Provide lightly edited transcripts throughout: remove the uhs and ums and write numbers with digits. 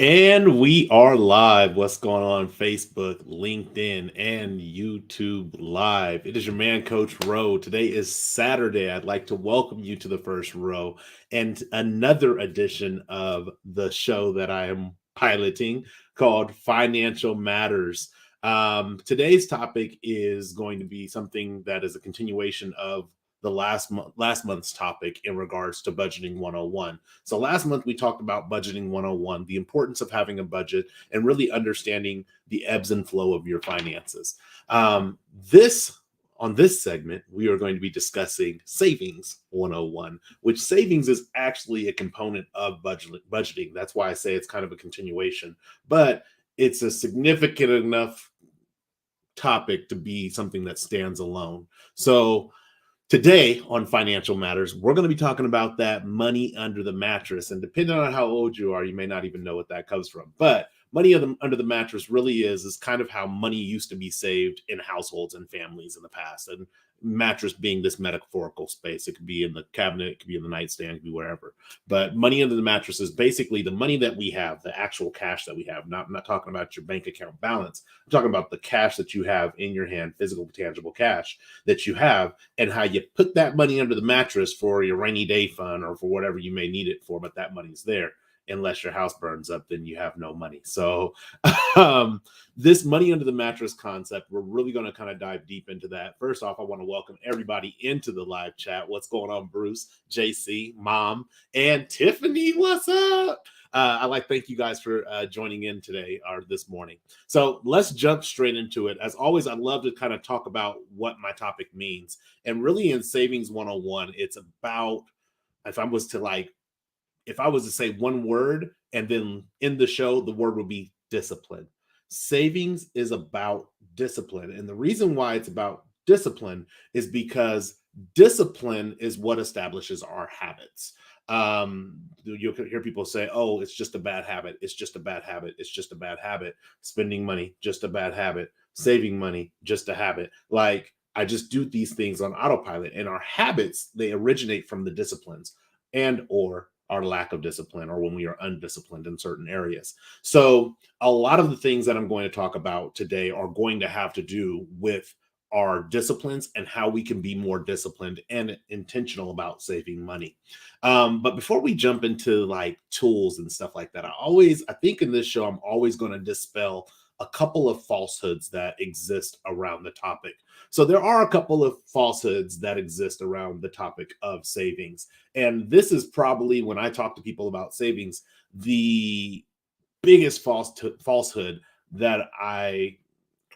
And we are live. What's going on? Facebook, LinkedIn, and YouTube Live. It is your man, Coach Rowe. Today is Saturday. I'd like to welcome you to the first row and another edition of the show that I am piloting called Financial Matters. Today's topic is going to be something that is a continuation of the last month's topic in regards to budgeting 101. So last month we talked about budgeting 101, the importance of having a budget and really understanding the ebbs and flow of your finances. This On this segment, we are going to be discussing savings 101, which savings is actually a component of budgeting. That's why I say it's kind of a continuation, but it's a significant enough topic to be something that stands alone. So today on Financial Matters, we're going to be talking about that money under the mattress. And depending on how old you are, you may not even know what that comes from. But money under the mattress really is kind of how money used to be saved in households and families in the past. And mattress being this metaphorical space. It could be in the cabinet, it could be in the nightstand, it could be wherever. But money under the mattress is basically the money that we have, the actual cash that we have. I'm not talking about your bank account balance. I'm talking about the cash that you have in your hand, physical, tangible cash that you have, and how you put that money under the mattress for your rainy day fund or for whatever you may need it for, but that money's there. Unless your house burns up, then you have no money. So this money under the mattress concept, we're really going to kind of dive deep into that. First off, I want to welcome everybody into the live chat. What's going on, Bruce, JC, Mom, and Tiffany? What's up? I like thank you guys for joining in today or this morning. So let's jump straight into it. As always, I'd love to kind of talk about what my topic means. And really in Savings 101, it's about, if I was to say one word and then in the show, the word would be discipline. Savings is about discipline. And the reason why it's about discipline is because discipline is what establishes our habits. You'll hear people say, oh, it's just a bad habit. It's just a bad habit. It's just a bad habit. Spending money, just a bad habit. Saving money, just a habit. Like, I just do these things on autopilot. And our habits, they originate from the disciplines and or our lack of discipline or when we are undisciplined in certain areas. So a lot of the things that I'm going to talk about today are going to have to do with our disciplines and how we can be more disciplined and intentional about saving money. But before we jump into like tools and stuff like that, I think in this show, I'm always going to dispel a couple of falsehoods that exist around the topic. So there are a couple of falsehoods that exist around the topic of savings. And this is probably, when I talk to people about savings, the biggest falsehood that I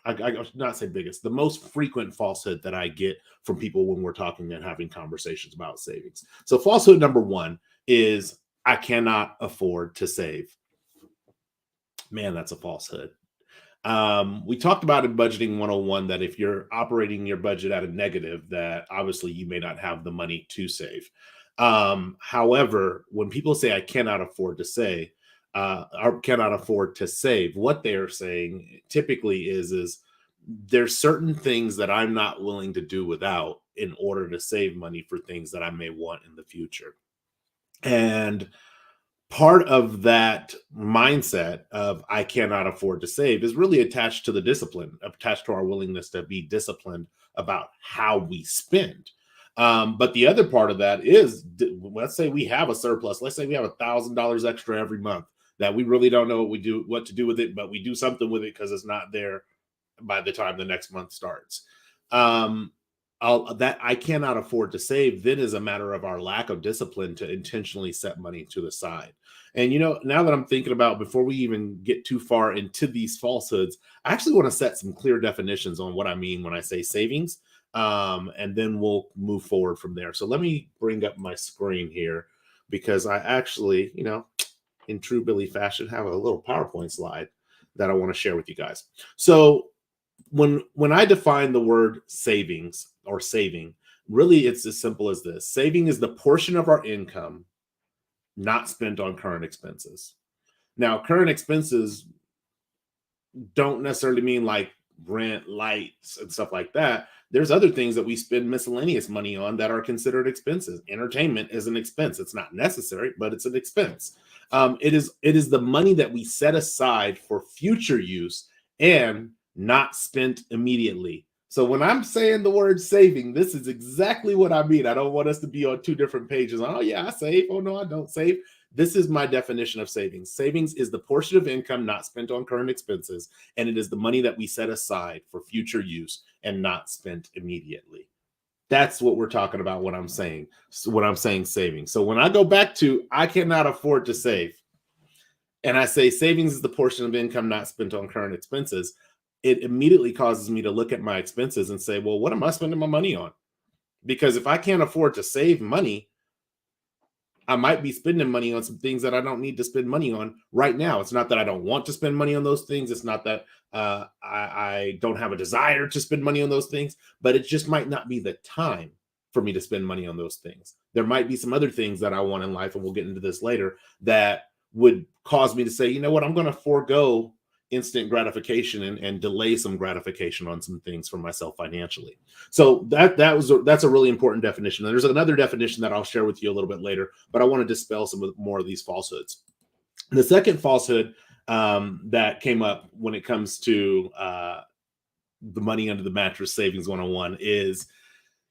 should not say biggest, the most frequent falsehood that I get from people when we're talking and having conversations about savings. So falsehood number one is I cannot afford to save. Man, that's a falsehood. We talked about in budgeting 101 that if you're operating your budget at a negative, that obviously you may not have the money to save. However, when people say I cannot afford to say or cannot afford to save, what they are saying typically is there's certain things that I'm not willing to do without in order to save money for things that I may want in the future. And part of that mindset of I cannot afford to save is really attached to the discipline, attached to our willingness to be disciplined about how we spend. But the other part of that is, let's say we have a surplus. Let's say we have $1,000 extra every month that we really don't know what to do with it, but we do something with it because it's not there by the time the next month starts. That I cannot afford to save then is a matter of our lack of discipline to intentionally set money to the side. And now that I'm thinking about, before we even get too far into these falsehoods, I actually want to set some clear definitions on what I mean when I say savings. And then we'll move forward from there. So let me bring up my screen here because I actually, in true Billy fashion, have a little PowerPoint slide that I want to share with you guys. So when I define the word savings or saving, really it's as simple as this. Saving is the portion of our income not spent on current expenses. Now, current expenses don't necessarily mean like rent, lights, and stuff like that. There's other things that we spend miscellaneous money on that are considered expenses. Entertainment is an expense. It's not necessary, but it's an expense. It is the money that we set aside for future use and not spent immediately. So when I'm saying the word saving, this is exactly what I mean. I don't want us to be on two different pages. Oh yeah, I save. Oh no, I don't save. This is my definition of savings. Savings is the portion of income not spent on current expenses, and it is the money that we set aside for future use and not spent immediately. That's what we're talking about when I'm saying savings. So when I go back to I cannot afford to save, and I say savings is the portion of income not spent on current expenses, it immediately causes me to look at my expenses and say, well, what am I spending my money on? Because if I can't afford to save money, I might be spending money on some things that I don't need to spend money on right now. It's not that I don't want to spend money on those things. It's not that I don't have a desire to spend money on those things, but it just might not be the time for me to spend money on those things. There might be some other things that I want in life, and we'll get into this later, that would cause me to say, you know what, I'm going to forego instant gratification and delay some gratification on some things for myself financially. So that's a really important definition. And there's another definition that I'll share with you a little bit later, but I want to dispel more of these falsehoods. The second falsehood that came up when it comes to the money under the mattress savings 101 is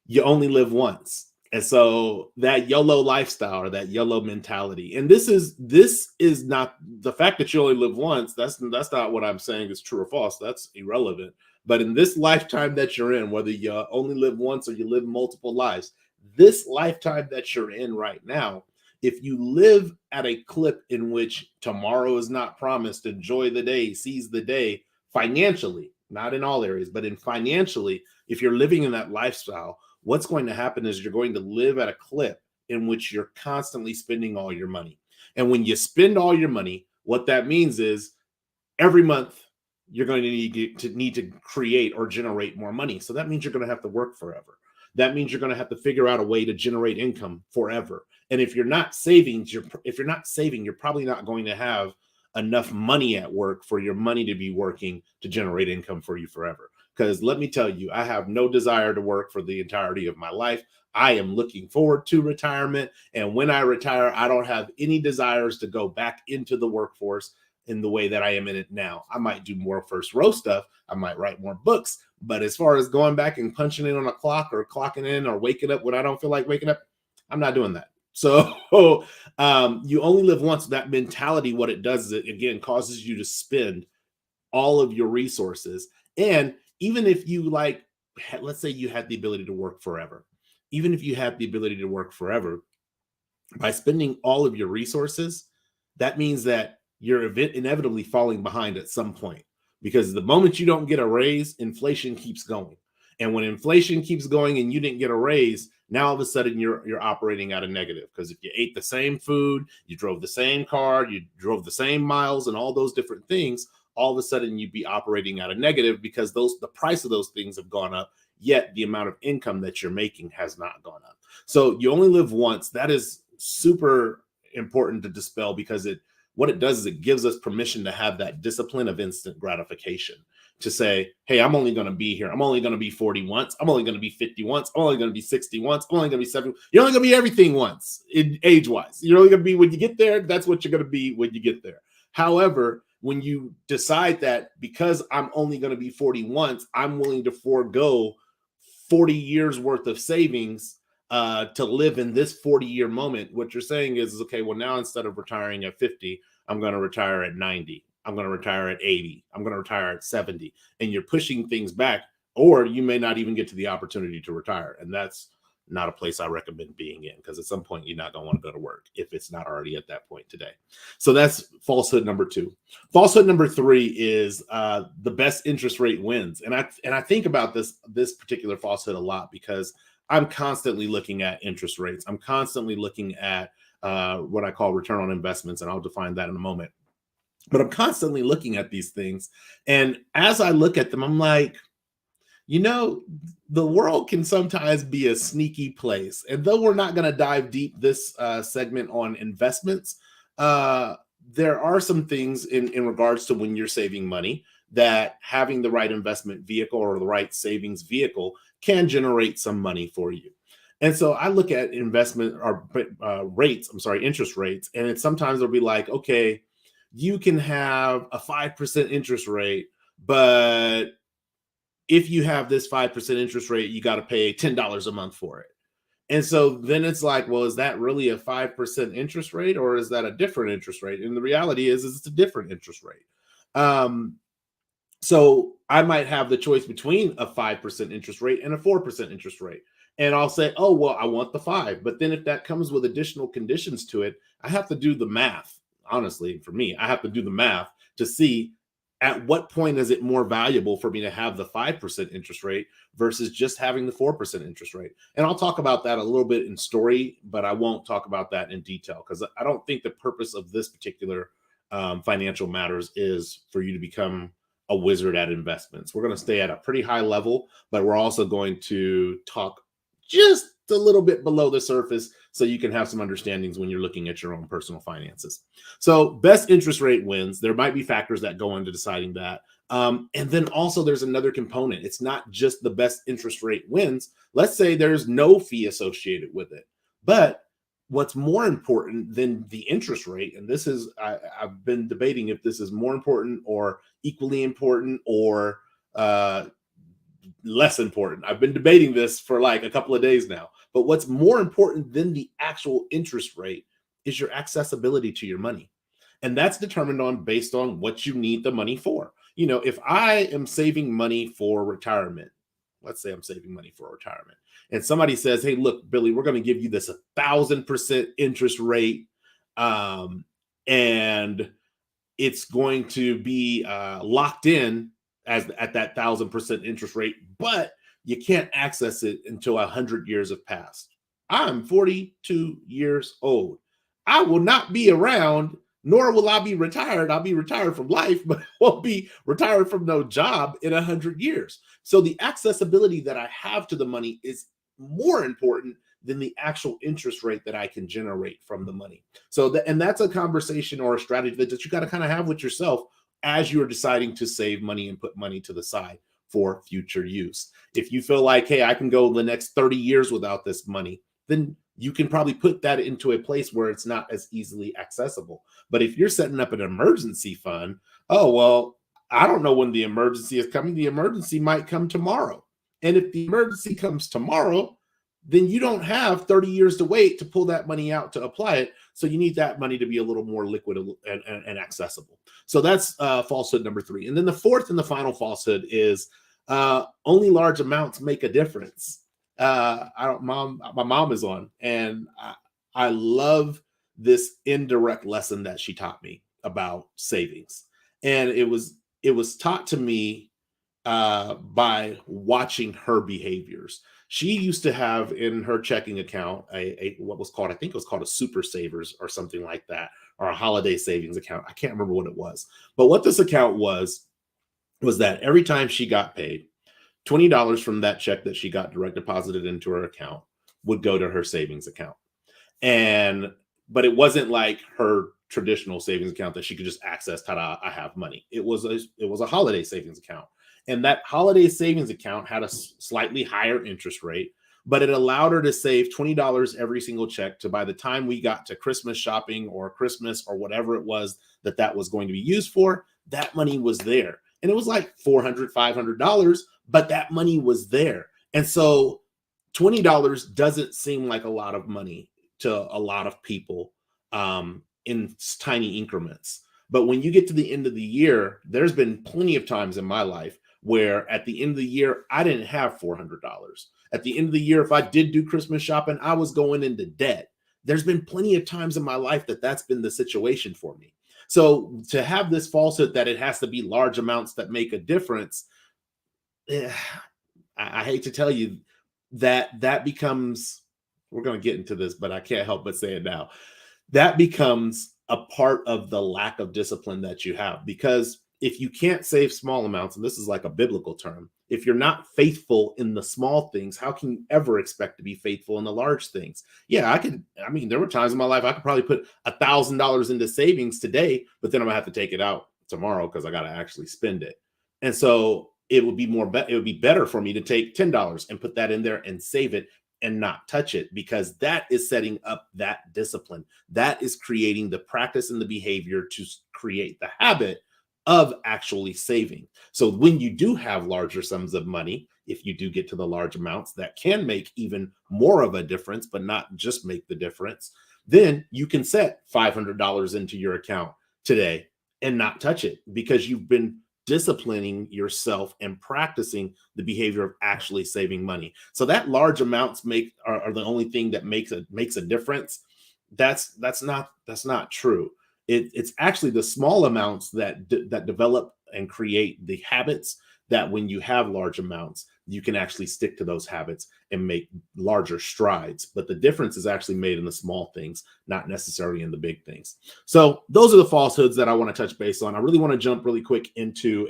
you only live once. And so that YOLO lifestyle or that YOLO mentality, and this is not the fact that you only live once. That's not what I'm saying is true or false. That's irrelevant. But in this lifetime that you're in, whether you only live once or you live multiple lives, this lifetime that you're in right now, if you live at a clip in which tomorrow is not promised, enjoy the day, seize the day financially, not in all areas, but in financially, if you're living in that lifestyle, what's going to happen is you're going to live at a clip in which you're constantly spending all your money. And when you spend all your money, what that means is every month you're going to need to create or generate more money. So that means you're going to have to work forever. That means you're going to have to figure out a way to generate income forever. And if you're not saving, you're probably not going to have enough money at work for your money to be working to generate income for you forever. Because let me tell you, I have no desire to work for the entirety of my life. I am looking forward to retirement. And when I retire, I don't have any desires to go back into the workforce in the way that I am in it now. I might do more first row stuff. I might write more books. But as far as going back and punching in on a clock or clocking in or waking up when I don't feel like waking up, I'm not doing that. So you only live once. That mentality, what it does is it, again, causes you to spend all of your resources. And even if you let's say you had the ability to work forever, even if you had the ability to work forever, by spending all of your resources, that means that you're inevitably falling behind at some point, because the moment you don't get a raise, inflation keeps going. And when inflation keeps going and you didn't get a raise, now all of a sudden you're operating at a negative, because if you ate the same food, you drove the same car, you drove the same miles and all those different things, all of a sudden you'd be operating at a negative because the price of those things have gone up, yet the amount of income that you're making has not gone up. So you only live once. That is super important to dispel, because what it does is it gives us permission to have that discipline of instant gratification, to say, hey, I'm only going to be here. I'm only going to be 40 once. I'm only going to be 50 once. I'm only going to be 60 once. I'm only going to be 70. You're only going to be everything once in age-wise. You're only going to be when you get there. That's what you're going to be when you get there. However, when you decide that because I'm only going to be 40 once, I'm willing to forego 40 years worth of savings to live in this 40-year moment, what you're saying is, okay, well, now instead of retiring at 50, I'm going to retire at 90. I'm going to retire at 80. I'm going to retire at 70. And you're pushing things back, or you may not even get to the opportunity to retire. And that's not a place I recommend being in, because at some point you're not going to want to go to work if it's not already at that point today. So that's falsehood number 2. Falsehood number 3 is the best interest rate wins. And I think about this particular falsehood a lot, because I'm constantly looking at interest rates. I'm constantly looking at what I call return on investments, and I'll define that in a moment. But I'm constantly looking at these things. And as I look at them, I'm like, the world can sometimes be a sneaky place. And though we're not going to dive deep this segment on investments, there are some things in regards to when you're saving money that having the right investment vehicle or the right savings vehicle can generate some money for you. And so I look at investment or rates, I'm sorry, interest rates, and it sometimes they'll be like, okay, you can have a 5% interest rate, but if you have this 5% interest rate, you got to pay $10 a month for it. And so then it's like, well, is that really a 5% interest rate or is that a different interest rate? And the reality is it's a different interest rate. Um, so I might have the choice between a 5% interest rate and a 4% interest rate. And I'll say, oh, well, I want the five. But then if that comes with additional conditions to it, I have to do the math. Honestly, for me, I have to do the math to see at what point is it more valuable for me to have the 5% interest rate versus just having the 4% interest rate. And I'll talk about that a little bit in story, but I won't talk about that in detail because I don't think the purpose of this particular financial matters is for you to become a wizard at investments. We're going to stay at a pretty high level, but we're also going to talk just a little bit below the surface so you can have some understandings when you're looking at your own personal finances. So best interest rate wins. There might be factors that go into deciding that. And then also there's another component. It's not just the best interest rate wins. Let's say there's no fee associated with it. But what's more important than the interest rate, and this is, I've been debating if this is more important or equally important or less important. I've been debating this for like a couple of days now. But what's more important than the actual interest rate is your accessibility to your money. And that's determined on based on what you need the money for. You know, if I am saving money for retirement, let's say I'm saving money for retirement, and somebody says, hey, look, Billy, we're going to give you this 1,000% interest rate. And it's going to be locked in as at that 1,000% interest rate, but you can't access it until 100 years have passed. I'm 42 years old. I will not be around, nor will I be retired. I'll be retired from life, but I won't be retired from no job in 100 years. So the accessibility that I have to the money is more important than the actual interest rate that I can generate from the money. So, and that's a conversation or a strategy that you got to kind of have with yourself as you're deciding to save money and put money to the side for future use. If you feel like, hey, I can go the next 30 years without this money, then you can probably put that into a place where it's not as easily accessible. But if you're setting up an emergency fund, oh, well, I don't know when the emergency is coming. The emergency might come tomorrow. And if the emergency comes tomorrow, then you don't have 30 years to wait to pull that money out to apply it. So you need that money to be a little more liquid and accessible. So that's falsehood number 3. And then the fourth and the final falsehood is only large amounts make a difference. My mom is on, and I love this indirect lesson that she taught me about savings. And it was taught to me by watching her behaviors. She used to have in her checking account a what was called, I think it was called a super savers or something like that, or a holiday savings account. I can't remember what it was. But what this account was that every time she got paid, $20 from that check that she got direct deposited into her account would go to her savings account. And but it wasn't like her traditional savings account that she could just access, ta-da, I have money. It was a holiday savings account. And that holiday savings account had a slightly higher interest rate, but it allowed her to save $20 every single check to by the time we got to Christmas shopping or Christmas or whatever it was that was going to be used for, that money was there. And it was like $400, $500, but that money was there. And so $20 doesn't seem like a lot of money to a lot of people in tiny increments. But when you get to the end of the year, there's been plenty of times in my life where at the end of the year, I didn't have $400. At the end of the year, if I did do Christmas shopping, I was going into debt. There's been plenty of times in my life that's been the situation for me. So to have this falsehood that it has to be large amounts that make a difference, I hate to tell you that becomes, we're going to get into this, but I can't help but say it now. That becomes a part of the lack of discipline that you have, because if you can't save small amounts, and this is like a biblical term, if you're not faithful in the small things, how can you ever expect to be faithful in the large things? Yeah, I mean, there were times in my life I could probably put $1,000 into savings today, but then I'm gonna have to take it out tomorrow because I got to actually spend it. And so it would be better for me to take $10 and put that in there and save it and not touch it, because that is setting up that discipline. That is creating the practice and the behavior to create the habit of actually saving. So when you do have larger sums of money, if you do get to the large amounts that can make even more of a difference, but not just make the difference, then you can set $500 into your account today and not touch it, because you've been disciplining yourself and practicing the behavior of actually saving money. So that large amounts are the only thing that makes a difference. That's not true. It's actually the small amounts that develop and create the habits, that when you have large amounts, you can actually stick to those habits and make larger strides. But the difference is actually made in the small things, not necessarily in the big things. So those are the falsehoods that I want to touch base on. I really want to jump really quick into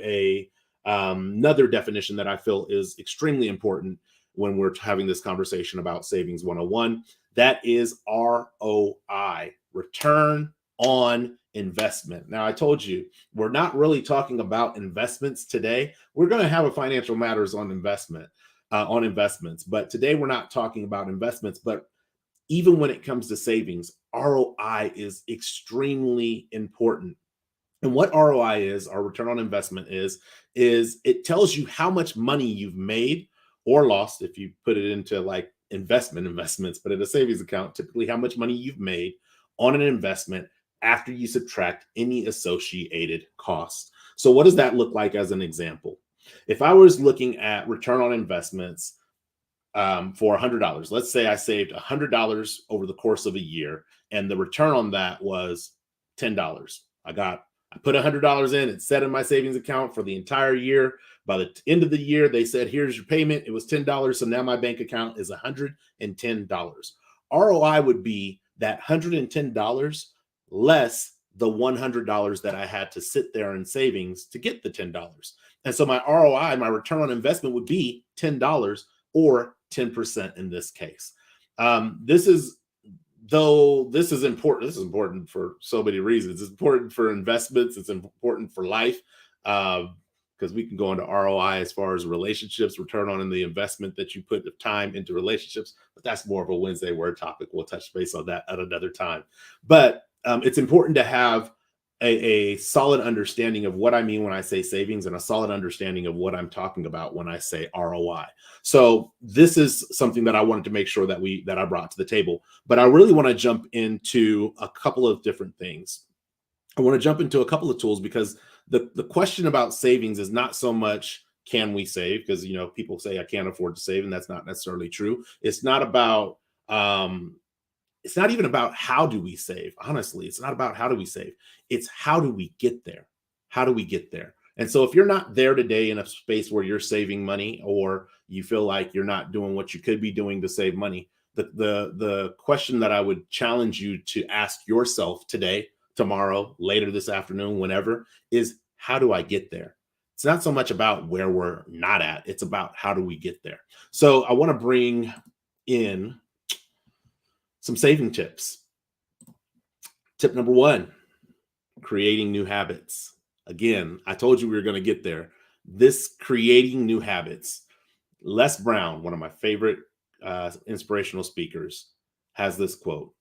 another definition that I feel is extremely important when we're having this conversation about Savings 101. That is ROI, return on investment. Now, I told you we're not really talking about investments today. We're going to have a financial matters on investments, but today we're not talking about investments. But even when it comes to savings, ROI is extremely important. And what ROI is, our return on investment is it tells you how much money you've made or lost if you put it into like investments, but in a savings account, typically how much money you've made on an investment after you subtract any associated costs. So what does that look like as an example? If I was looking at return on investments for $100, let's say I saved $100 over the course of a year, and the return on that was $10. I put $100 in, it's set in my savings account for the entire year. By the end of the year, they said, here's your payment. It was $10. So now my bank account is $110. ROI would be that $110 less the $100 that I had to sit there in savings to get the $10. And so my ROI, my return on investment, would be $10, or 10% in this case. This is important for so many reasons. It's important for investments. It's important for life, because we can go into ROI as far as relationships, return on in the investment that you put the time into relationships. But that's more of a Wednesday word topic. We'll touch base on that at another time. But it's important to have a solid understanding of what I mean when I say savings, and a solid understanding of what I'm talking about when I say ROI. So this is something that I wanted to make sure that I brought to the table. But I really want to jump into a couple of different things. I want to jump into a couple of tools, because the question about savings is not so much can we save, because people say I can't afford to save, and that's not necessarily true. It's not even about how do we save. Honestly, it's not about how do we save. It's how do we get there? How do we get there? And so if you're not there today in a space where you're saving money, or you feel like you're not doing what you could be doing to save money, the question that I would challenge you to ask yourself today, tomorrow, later this afternoon, whenever, is how do I get there? It's not so much about where we're not at. It's about how do we get there? So I want to bring in some saving tips. Tip number one, creating new habits. Again, I told you we were going to get there. This creating new habits. Les Brown, one of my favorite inspirational speakers, has this quote: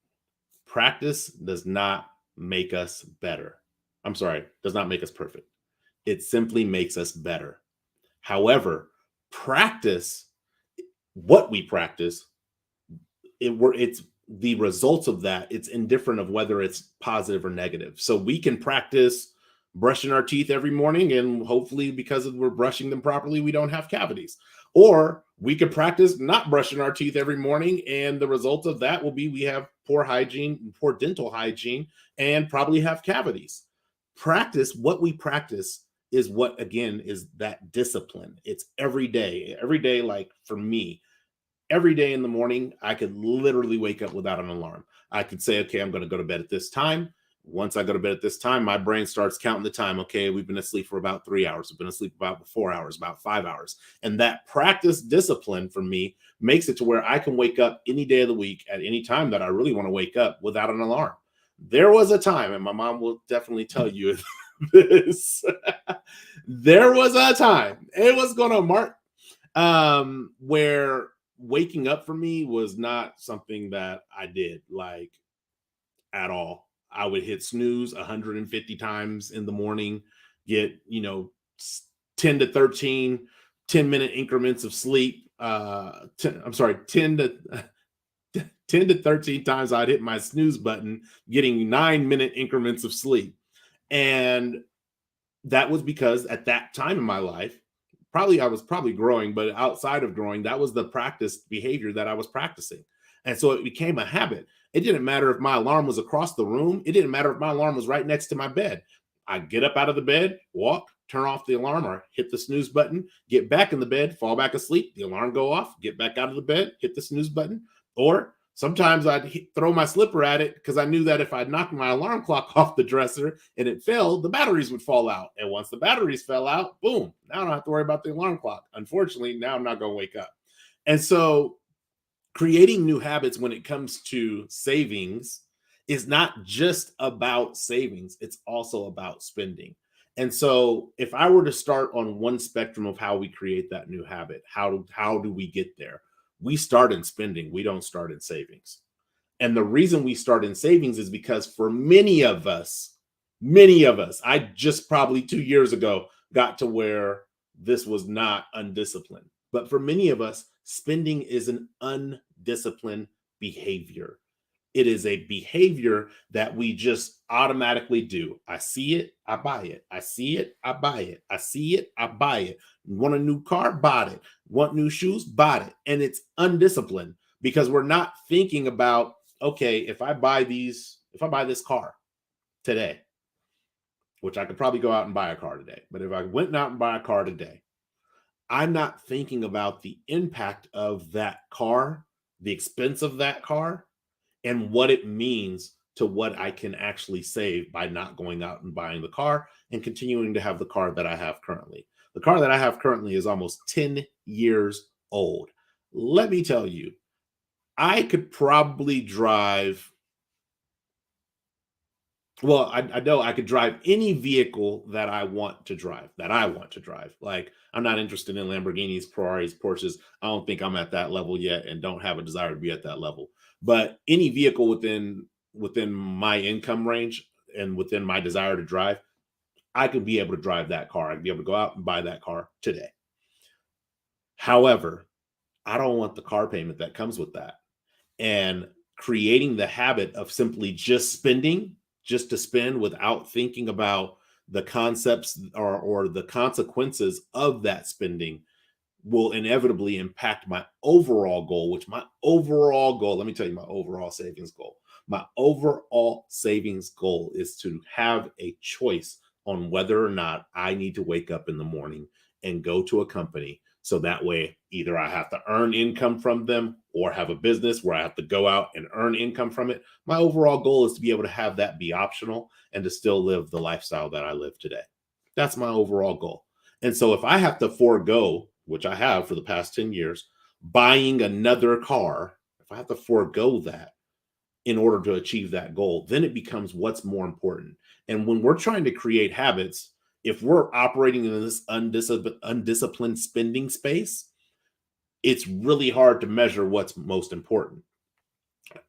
practice does not make us better. I'm sorry, does not make us perfect. It simply makes us better. However, what we practice, it's the results of that. It's indifferent of whether it's positive or negative. So we can practice brushing our teeth every morning, and hopefully, because we're brushing them properly, we don't have cavities. Or we could practice not brushing our teeth every morning, and the result of that will be we have poor hygiene, poor dental hygiene, and probably have cavities. What we practice is what, again, is that discipline. It's every day. Every day, like for me, every day in the morning, I could literally wake up without an alarm. I could say, okay, I'm going to go to bed at this time. Once I go to bed at this time, my brain starts counting the time. Okay, we've been asleep for about 3 hours. We've been asleep about 4 hours, about 5 hours. And that practice discipline for me makes it to where I can wake up any day of the week at any time that I really want to wake up without an alarm. There was a time, and my mom will definitely tell you this. There was a time, it was going to mark, where waking up for me was not something that I did like at all. I would hit snooze 150 times in the morning, get, 10 to 13 10-minute increments of sleep. 10, I'm sorry, 10 to 10 to 13 times I'd hit my snooze button, getting 9-minute increments of sleep. And that was because at that time in my life, probably I was probably growing, but outside of growing, that was the practice behavior that I was practicing. And so it became a habit. It didn't matter if my alarm was across the room. It didn't matter if my alarm was right next to my bed. I get up out of the bed, walk, turn off the alarm or hit the snooze button, get back in the bed, fall back asleep, the alarm go off, get back out of the bed, hit the snooze button. Or sometimes I'd throw my slipper at it because I knew that if I knocked my alarm clock off the dresser and it fell, the batteries would fall out. And once the batteries fell out, boom, now I don't have to worry about the alarm clock. Unfortunately, now I'm not going to wake up. And so creating new habits when it comes to savings is not just about savings, it's also about spending. And so if I were to start on one spectrum of how we create that new habit, how do we get there? We start in spending, we don't start in savings. And the reason we start in savings is because for many of us, I just probably 2 years ago got to where this was not undisciplined. But for many of us, spending is an undisciplined behavior. It is a behavior that we just automatically do. I see it, I buy it. I see it, I buy it. I see it, I buy it. Want a new car? Bought it. Want new shoes? Bought it. And it's undisciplined because we're not thinking about, okay, if I buy this car today, which I could probably go out and buy a car today, but if I went out and buy a car today, I'm not thinking about the impact of that car, the expense of that car, and what it means to what I can actually save by not going out and buying the car and continuing to have the car that I have currently. The car that I have currently is almost 10 years old. Let me tell you, I could probably drive, well, I know I could drive any vehicle that I want to drive, Like, I'm not interested in Lamborghinis, Ferraris, Porsches. I don't think I'm at that level yet and don't have a desire to be at that level. But any vehicle within my income range and within my desire to drive, I could be able to drive that car. I'd be able to go out and buy that car today. However, I don't want the car payment that comes with that. And creating the habit of simply just spending, just to spend without thinking about the concepts or the consequences of that spending will inevitably impact my overall goal, which my overall goal, let me tell you my overall savings goal. My overall savings goal is to have a choice on whether or not I need to wake up in the morning and go to a company. So that way, either I have to earn income from them or have a business where I have to go out and earn income from it. My overall goal is to be able to have that be optional and to still live the lifestyle that I live today. That's my overall goal. And so if I have to forego, which I have for the past 10 years, buying another car, if I have to forego that in order to achieve that goal, then it becomes what's more important. And when we're trying to create habits, if we're operating in this undisciplined spending space, it's really hard to measure what's most important.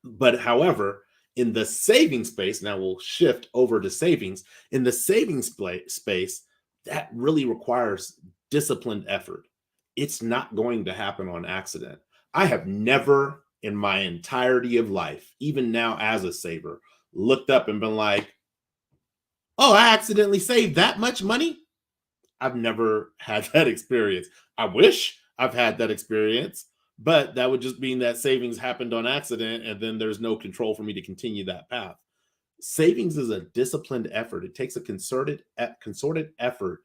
But however, in the saving space, now we'll shift over to savings. In the savings space, that really requires disciplined effort. It's not going to happen on accident. I have never in my entirety of life, even now as a saver, looked up and been like, oh, I accidentally saved that much money. I've never had that experience. I wish I've had that experience, but that would just mean that savings happened on accident and then there's no control for me to continue that path. Savings is a disciplined effort. It takes a concerted effort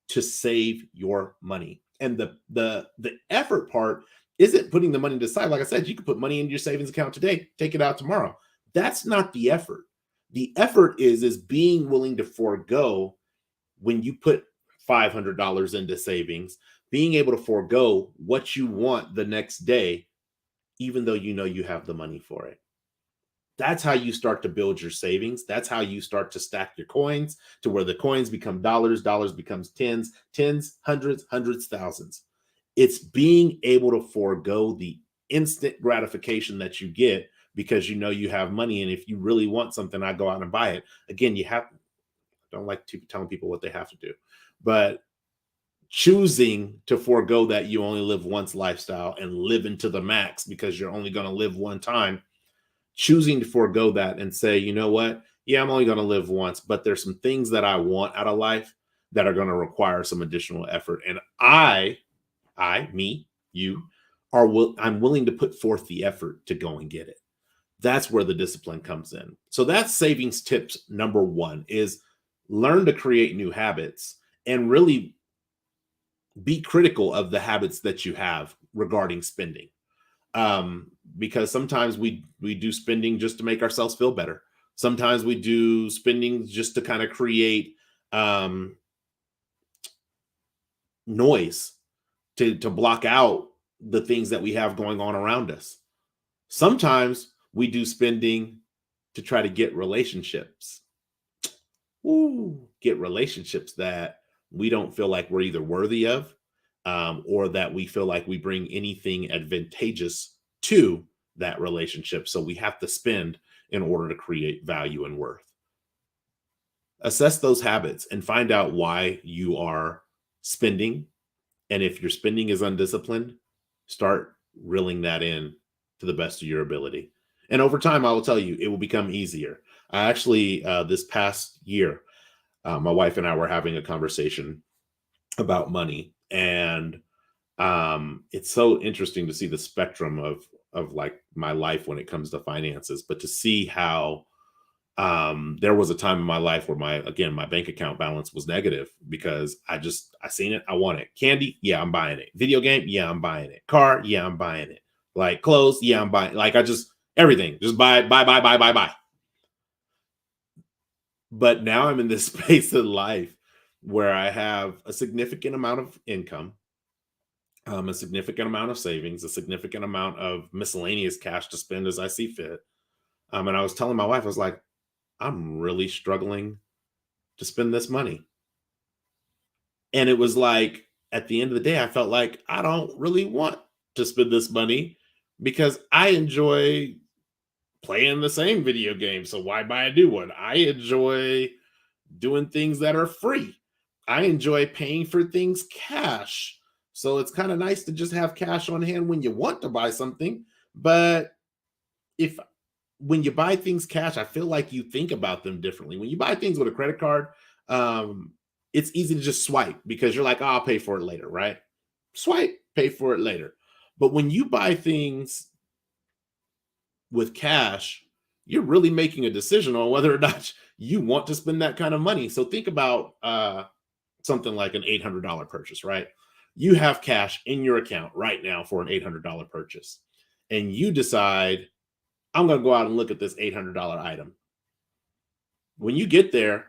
to save your money. And the effort part isn't putting the money to the side. Like I said, you could put money in your savings account today, take it out tomorrow. That's not the effort. The effort is being willing to forego when you put $500 into savings, being able to forego what you want the next day, even though you know you have the money for it. That's how you start to build your savings. That's how you start to stack your coins to where the coins become dollars, dollars becomes tens, tens, hundreds, hundreds, thousands. It's being able to forego the instant gratification that you get because you know you have money. And if you really want something, I go out and buy it. Again, you have, don't like to telling people what they have to do, but choosing to forego that you only live once lifestyle and live into the max because you're only going to live one time, choosing to forego that and say, you know what? Yeah, I'm only going to live once, but there's some things that I want out of life that are going to require some additional effort. And me, you I'm willing to put forth the effort to go and get it. That's where the discipline comes in. So that's savings tips number 1 is learn to create new habits and really be critical of the habits that you have regarding spending. Because sometimes we do spending just to make ourselves feel better. Sometimes we do spending just to kind of create um noise to block out the things that we have going on around us. Sometimes we do spending to try to get relationships. Ooh, get relationships that we don't feel like we're either worthy of, or that we feel like we bring anything advantageous to that relationship. So we have to spend in order to create value and worth. Assess those habits and find out why you are spending. And if your spending is undisciplined, start reeling that in to the best of your ability. And over time, I will tell you, it will become easier. I actually, this past year, my wife and I were having a conversation about money, and it's so interesting to see the spectrum of like my life when it comes to finances, but to see how there was a time in my life where my bank account balance was negative because I seen it, I want it. Candy, yeah, I'm buying it. Video game, yeah, I'm buying it. Car, yeah, I'm buying it. Like clothes, yeah, I'm buying. Like I just everything, just buy. But now I'm in this space in life where I have a significant amount of income, a significant amount of savings, a significant amount of miscellaneous cash to spend as I see fit. And I was telling my wife, I was like, I'm really struggling to spend this money. And it was like, at the end of the day, I felt like I don't really want to spend this money because I enjoy playing the same video game. So why buy a new one? I enjoy doing things that are free. I enjoy paying for things cash. So it's kind of nice to just have cash on hand when you want to buy something. But if when you buy things cash, I feel like you think about them differently. When you buy things with a credit card, um, it's easy to just swipe because you're like, oh, I'll pay for it later, right? Swipe, pay for it later. But when you buy things with cash, you're really making a decision on whether or not you want to spend that kind of money. So think about something like an $800 purchase, right? You have cash in your account right now for an $800 purchase, and you decide, I'm going to go out and look at this $800 item. When you get there,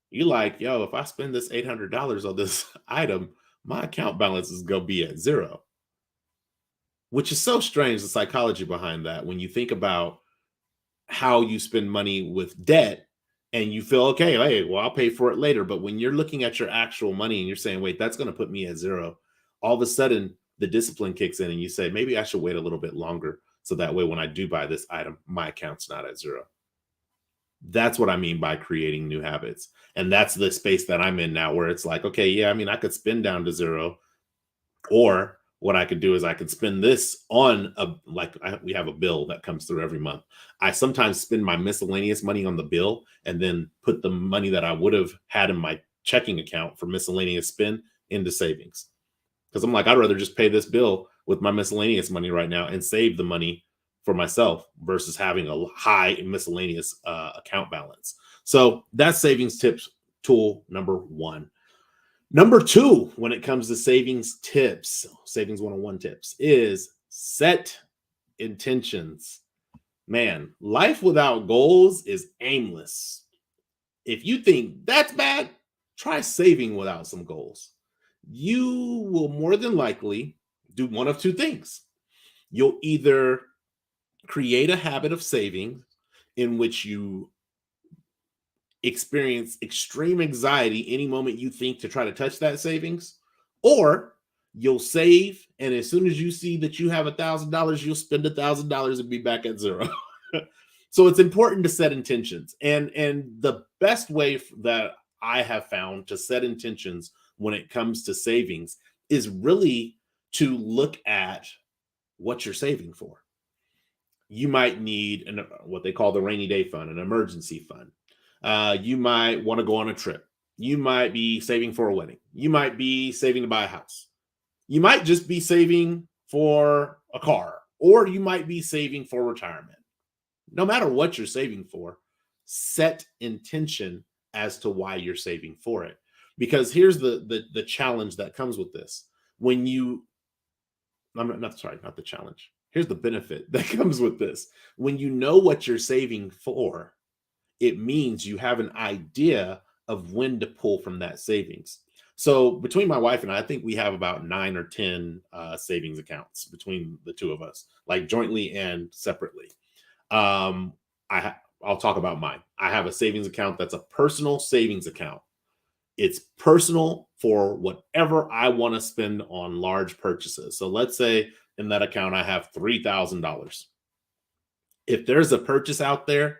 you're like, yo, if I spend this $800 on this item, my account balance is going to be at zero, which is so strange. The psychology behind that, when you think about how you spend money with debt and you feel, okay, hey, well, I'll pay for it later. But when you're looking at your actual money and you're saying, wait, that's going to put me at zero, all of a sudden the discipline kicks in and you say, maybe I should wait a little bit longer. So that way, when I do buy this item, my account's not at zero. That's what I mean by creating new habits. And that's the space that I'm in now where it's like, okay, yeah, I mean, I could spend down to zero, or what I could do is I could spend this on we have a bill that comes through every month. I sometimes spend my miscellaneous money on the bill and then put the money that I would have had in my checking account for miscellaneous spend into savings. Because I'm like, I'd rather just pay this bill with my miscellaneous money right now and save the money for myself versus having a high miscellaneous account balance. So that's savings tips tool number 1. Number 2, when it comes to savings tips, savings 101 tips, is set intentions. Man, life without goals is aimless. If you think that's bad, try saving without some goals. You will more than likely do one of two things. You'll either create a habit of saving in which you experience extreme anxiety any moment you think to try to touch that savings, or you'll save, and as soon as you see that you have $1,000, you'll spend $1,000 and be back at zero. So it's important to set intentions, and the best way that I have found to set intentions when it comes to savings is really to look at what you're saving for. You might need what they call the rainy day fund, an emergency fund. You might want to go on a trip. You might be saving for a wedding. You might be saving to buy a house. You might just be saving for a car, or you might be saving for retirement. No matter what you're saving for, set intention as to why you're saving for it. Because here's the challenge that comes with this. When you I'm not sorry, not the challenge. Here's the benefit that comes with this. When you know what you're saving for, it means you have an idea of when to pull from that savings. So between my wife and I think we have about 9 or 10 savings accounts between the two of us, like jointly and separately. Um, I'll talk about mine. I have a savings account that's a personal savings account. It's personal for whatever I want to spend on large purchases. So let's say in that account I have $3,000. If there's a purchase out there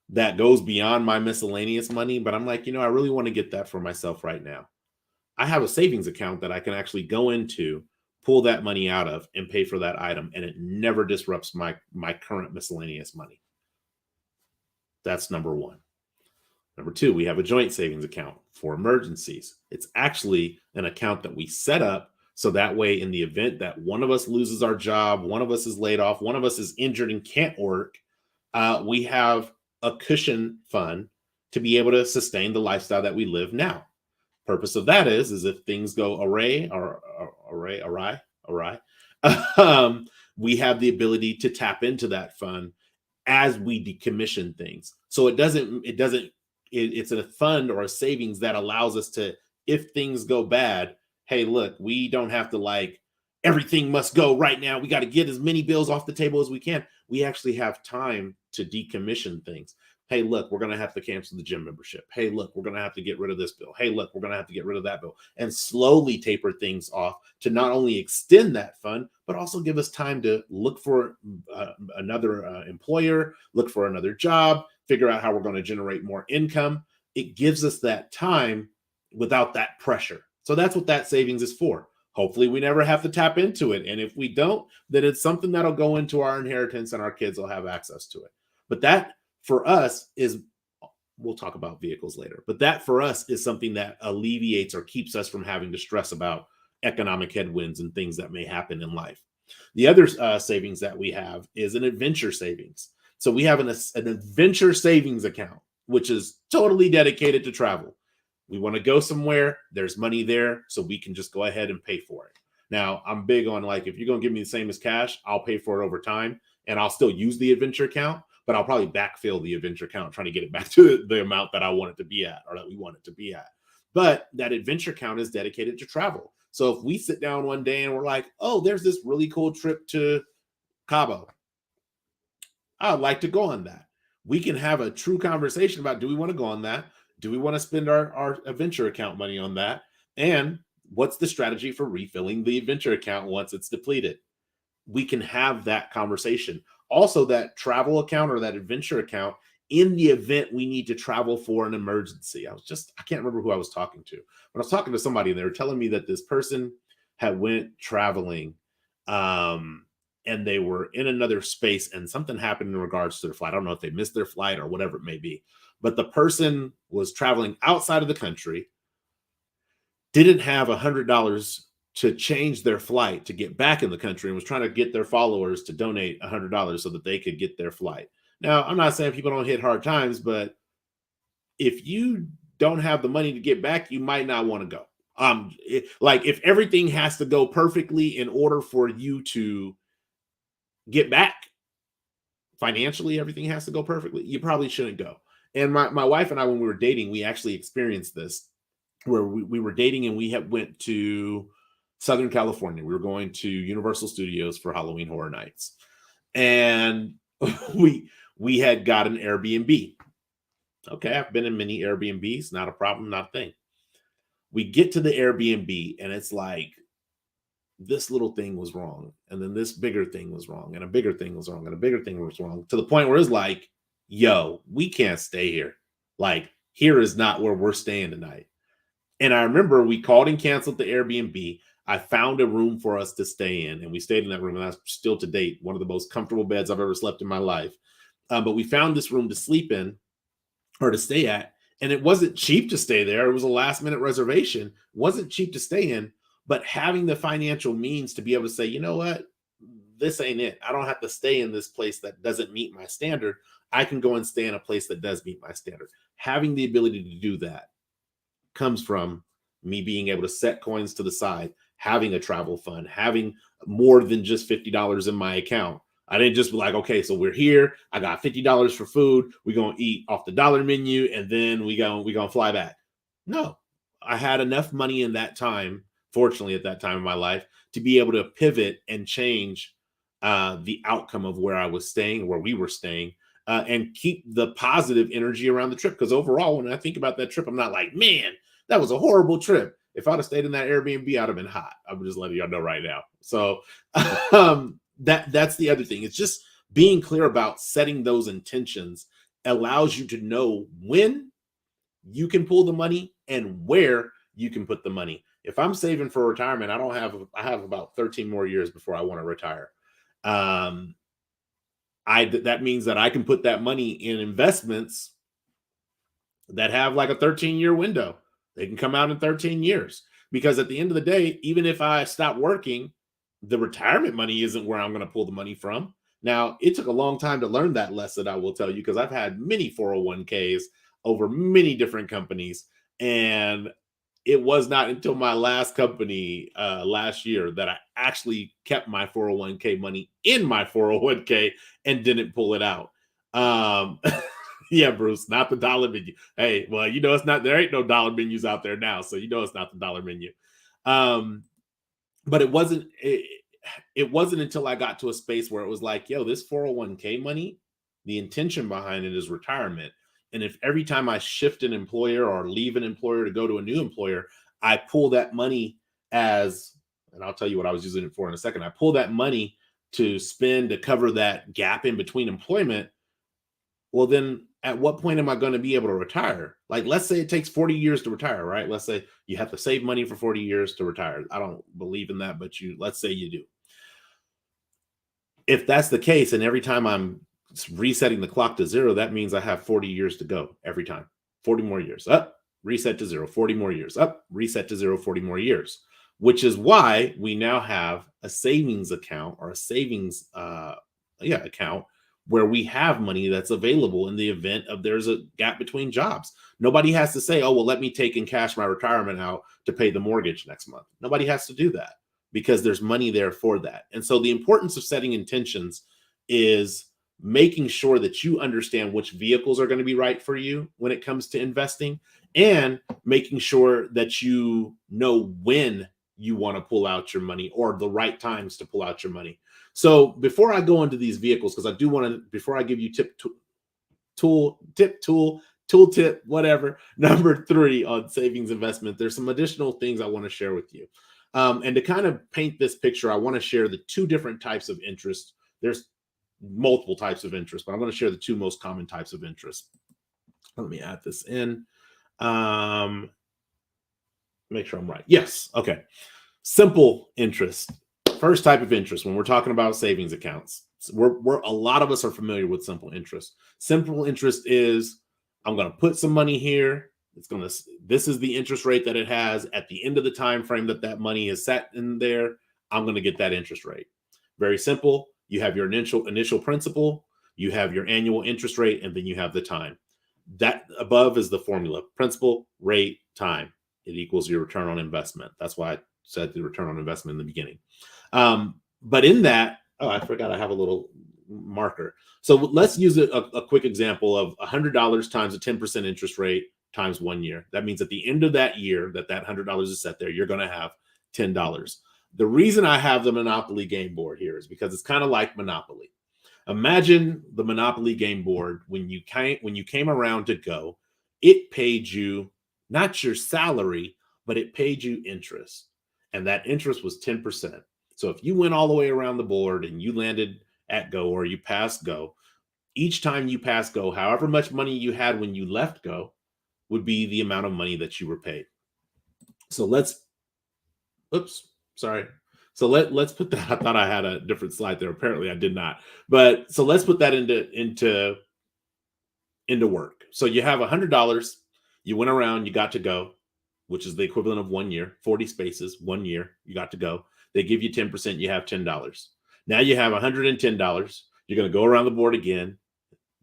that goes beyond my miscellaneous money, but I'm like, I really want to get that for myself right now, I have a savings account that I can actually go into, pull that money out of, and pay for that item, and it never disrupts my current miscellaneous money. That's number one. Number two, we have a joint savings account for emergencies. It's actually an account that we set up so that way, in the event that one of us loses our job, one of us is laid off, one of us is injured and can't work, we have a cushion fund to be able to sustain the lifestyle that we live now. Purpose of that is if things go awry, we have the ability to tap into that fund as we decommission things. So it's a fund or a savings that allows us to, if things go bad, hey, look, we don't have to like everything must go right now. We got to get as many bills off the table as we can. We actually have time to decommission things. Hey, look, we're going to have to cancel the gym membership. Hey, look, we're going to have to get rid of this bill. Hey, look, we're going to have to get rid of that bill, and slowly taper things off to not only extend that fund, but also give us time to look for another employer, look for another job, figure out how we're going to generate more income. It gives us that time without that pressure. So that's what that savings is for. Hopefully, we never have to tap into it. And if we don't, then it's something that'll go into our inheritance and our kids will have access to it. But that for us is, we'll talk about vehicles later, but that for us is something that alleviates or keeps us from having to stress about economic headwinds and things that may happen in life. The other savings that we have is an adventure savings. So we have an adventure savings account, which is totally dedicated to travel. We want to go somewhere, there's money there, so we can just go ahead and pay for it. Now, I'm big on like, if you're going to give me the same as cash, I'll pay for it over time, and I'll still use the adventure account, but I'll probably backfill the adventure account trying to get it back to the amount that I want it to be at, or that we want it to be at. But that adventure account is dedicated to travel. So if we sit down one day and we're like, oh, there's this really cool trip to Cabo, I'd like to go on that. We can have a true conversation about, do we want to go on that? Do we want to spend our adventure account money on that? And what's the strategy for refilling the adventure account once it's depleted? We can have that conversation. Also, that travel account or that adventure account, in the event we need to travel for an emergency. I can't remember who I was talking to, but I was talking to somebody and they were telling me that this person had went traveling, and they were in another space and something happened in regards to their flight. I don't know if they missed their flight or whatever it may be, but the person was traveling outside of the country, didn't have $100 to change their flight to get back in the country, and was trying to get their followers to donate $100 so that they could get their flight. Now, I'm not saying people don't hit hard times, but if you don't have the money to get back, you might not want to go. Like if everything has to go perfectly in order for you to get back, financially everything has to go perfectly, you probably shouldn't go. And my wife and I, when we were dating, we actually experienced this where we were dating and we had went to Southern California. We were going to Universal Studios for Halloween Horror Nights. And we had got an Airbnb. Okay, I've been in many Airbnbs, not a problem, not a thing. We get to the Airbnb and it's like this little thing was wrong, and then this bigger thing was wrong, and a bigger thing was wrong, and a bigger thing was wrong, to the point where it's like, yo, we can't stay here. Like, here is not where we're staying tonight. And I remember we called and canceled the Airbnb. I found a room for us to stay in, and we stayed in that room. And that's still to date one of the most comfortable beds I've ever slept in my life. But we found this room to sleep in or to stay at. And it wasn't cheap to stay there. It was a last minute reservation. It wasn't cheap to stay in, but having the financial means to be able to say, you know what, this ain't it. I don't have to stay in this place that doesn't meet my standard. I can go and stay in a place that does meet my standard. Having the ability to do that comes from me being able to set coins to the side, having a travel fund, having more than just $50 in my account. I didn't just be like, okay, so we're here. I got $50 for food. We're going to eat off the dollar menu, and then we're going to fly back. No, I had enough money in that time, fortunately at that time in my life, to be able to pivot and change the outcome of where I was staying, where we were staying, and keep the positive energy around the trip. Because overall, when I think about that trip, I'm not like, man, that was a horrible trip. If I'd have stayed in that Airbnb, I'd have been hot. I'm just letting y'all know right now. So that's the other thing. It's just being clear about setting those intentions allows you to know when you can pull the money and where you can put the money. If I'm saving for retirement, I have about 13 more years before I want to retire. That means that I can put that money in investments that have like a 13-year window. They can come out in 13 years. Because at the end of the day, even if I stop working, the retirement money isn't where I'm going to pull the money from. Now, it took a long time to learn that lesson, I will tell you, because I've had many 401ks over many different companies. And it was not until my last company last year that I actually kept my 401k money in my 401k and didn't pull it out. Yeah, Bruce, not the dollar menu. Hey, well, you know, there ain't no dollar menus out there now. So, you know, it's not the dollar menu. But it wasn't until I got to a space where it was like, yo, this 401k money, the intention behind it is retirement. And if every time I shift an employer or leave an employer to go to a new employer, I pull that money and I'll tell you what I was using it for in a second. I pull that money to spend to cover that gap in between employment. Well, then at what point am I going to be able to retire? Like, let's say it takes 40 years to retire, right? Let's say you have to save money for 40 years to retire. I don't believe in that, but let's say you do. If that's the case, and every time I'm resetting the clock to zero, that means I have 40 years to go every time. 40 more years. Up, reset to zero, 40 more years. Up, reset to zero, 40 more years. Which is why we now have a savings account or a savings account where we have money that's available in the event of there's a gap between jobs. Nobody has to say, oh, well, let me take and cash my retirement out to pay the mortgage next month. Nobody has to do that because there's money there for that. And so the importance of setting intentions is making sure that you understand which vehicles are going to be right for you when it comes to investing, and making sure that you know when you want to pull out your money or the right times to pull out your money. So before I go into these vehicles, because I do want to, before I give you tooltip, whatever, number 3 on savings investment, there's some additional things I want to share with you. And to kind of paint this picture, I want to share the 2 different types of interest. There's multiple types of interest, but I'm going to share the 2 most common types of interest. Let me add this in. Make sure I'm right. Yes. Okay. Simple interest. First type of interest, when we're talking about savings accounts, we're a lot of us are familiar with simple interest. Simple interest is, I'm going to put some money here. This is the interest rate that it has at the end of the time frame that money is set in there. I'm going to get that interest rate. Very simple. You have your initial principal, you have your annual interest rate, and then you have the time. That above is the formula: principal, rate, time. It equals your return on investment. That's why I said the return on investment in the beginning. But in that, I forgot I have a little marker. So let's use a quick example of $100 times a 10% interest rate times 1 year. That means at the end of that year that $100 is set there, you're going to have $10. The reason I have the Monopoly game board here is because it's kind of like Monopoly. Imagine the Monopoly game board when you came around to go, it paid you not your salary, but it paid you interest. And that interest was 10%. So if you went all the way around the board and you landed at go or you passed go, each time you pass go, however much money you had when you left go would be the amount of money that you were paid. So oops, sorry. So let's put that. I thought I had a different slide there. Apparently I did not. But so let's put that into work. So you have $100. You went around, you got to go, which is the equivalent of 1 year, 40 spaces, 1 year, you got to go. They give you 10%, you have $10. Now you have $110. You're going to go around the board again.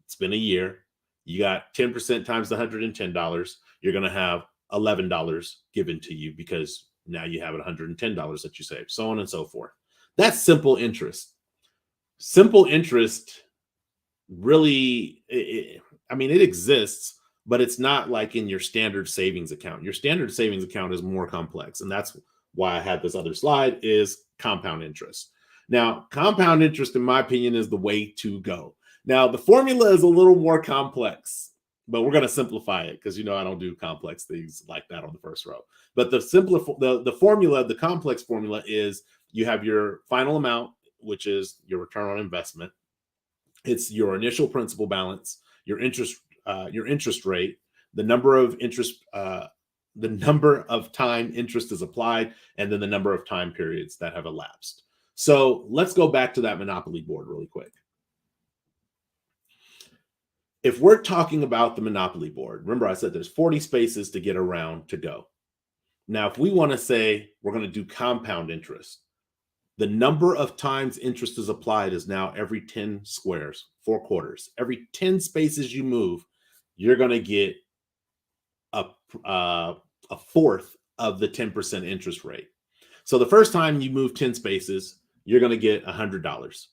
It's been a year. You got 10% times the $110. You're going to have $11 given to you because now you have $110 that you saved, so on and so forth. That's simple interest. Simple interest really, it exists, but it's not like in your standard savings account. Your standard savings account is more complex. And that's why I had this other slide is compound interest. Now, compound interest, in my opinion, is the way to go. Now, the formula is a little more complex, but we're going to simplify it because, I don't do complex things like that on the first row. But the formula, the complex formula is you have your final amount, which is your return on investment. It's your initial principal balance, your interest rate, the number of time interest is applied, and then the number of time periods that have elapsed. So let's go back to that Monopoly board really quick. If we're talking about the Monopoly board, remember I said there's 40 spaces to get around to go. Now, if we want to say we're going to do compound interest, the number of times interest is applied is now every 10 squares, 4 quarters. Every 10 spaces you move, you're going to get a fourth of the 10% interest rate. So the first time you move 10 spaces, you're going to get $100.